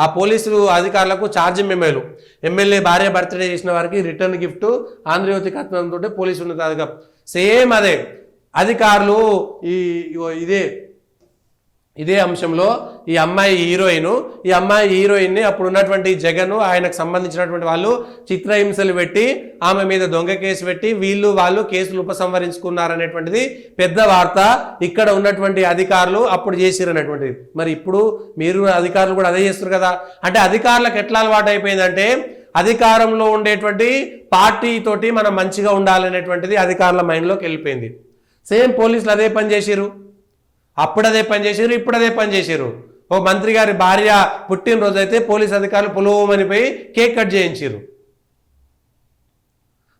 ఆ పోలీసులు అధికారులకు ఛార్జ్ మెమోలు ఎమ్మెల్యే భార్య బర్త్డే చేసిన వారికి రిటర్న్ గిఫ్ట్ ఆంధ్రజ్యోతి కథనంతో పోలీసు ఉన్నతాధికారులు సేమ్ అదే అధికారులు ఇదే అంశంలో ఈ అమ్మాయి హీరోయిన్ని అప్పుడు ఉన్నటువంటి జగన్ ఆయనకు సంబంధించినటువంటి వాళ్ళు చిత్రహింసలు పెట్టి ఆమె మీద దొంగ కేసు పెట్టి వాళ్ళు కేసులు ఉపసంహరించుకున్నారనేటువంటిది పెద్ద వార్త. ఇక్కడ ఉన్నటువంటి అధికారులు అప్పుడు చేసిరనేటువంటిది. మరి ఇప్పుడు మీరు అధికారులు కూడా అదే చేస్తారు కదా. అంటే అధికారులకు ఎట్లా అలవాటు అయిపోయిందంటే అధికారంలో ఉండేటువంటి పార్టీతోటి మనం మంచిగా ఉండాలనేటువంటిది అధికారుల మైండ్లోకి వెళ్ళిపోయింది. సేమ్ పోలీసులు అదే పని చేసిరు, అప్పుడు అదే పని చేసారు, ఇప్పుడు అదే పని చేసారు. ఓ మంత్రి గారి భార్య పుట్టినరోజు అయితే పోలీస్ అధికారులు పొలవమనిపోయి కేక్ కట్ చేయించారు.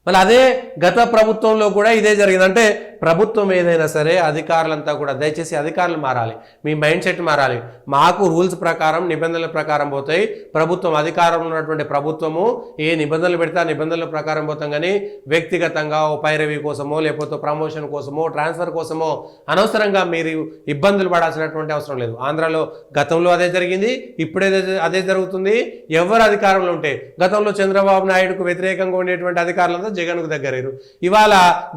మళ్ళీ అదే గత ప్రభుత్వంలో కూడా ఇదే జరిగింది. అంటే ప్రభుత్వం ఏదైనా సరే అధికారులంతా కూడా దయచేసి అధికారులు మారాలి, మీ మైండ్ సెట్ మారాలి. మాకు రూల్స్ ప్రకారం నిబంధనల ప్రకారం పోతాయి. ప్రభుత్వం అధికారంలో ఉన్నటువంటి ప్రభుత్వము ఏ నిబంధనలు పెడితే ఆ నిబంధనల ప్రకారం పోతాం. కానీ వ్యక్తిగతంగా ఓ పైరవి కోసమో లేకపోతే ప్రమోషన్ కోసమో ట్రాన్స్ఫర్ కోసమో అనవసరంగా మీరు ఇబ్బందులు పడాల్సినటువంటి అవసరం లేదు. ఆంధ్రాలో గతంలో అదే జరిగింది, ఇప్పుడే అదే జరుగుతుంది. ఎవరు అధికారంలో ఉంటే గతంలో చంద్రబాబు నాయుడుకు వ్యతిరేకంగా ఉండేటువంటి అధికారులంతా జగన్కు దగ్గరయ్యారు. ఇవాళ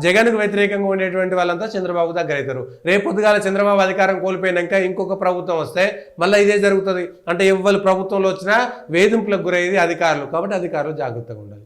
జగన్కు వ్యతిరేకంగా ఉండేటువంటి వాళ్ళంతా చంద్రబాబు దగ్గర అవుతారు. రేపు పొద్దుగాల చంద్రబాబు అధికారం కోల్పోయినాక ఇంకొక ప్రభుత్వం వస్తే మళ్ళీ ఇదే జరుగుతుంది. అంటే ఎవరు ప్రభుత్వంలో వచ్చినా వేధింపులకు గురయ్యేది అధికారులు. కాబట్టి అధికారులు జాగ్రత్తగా ఉండాలి.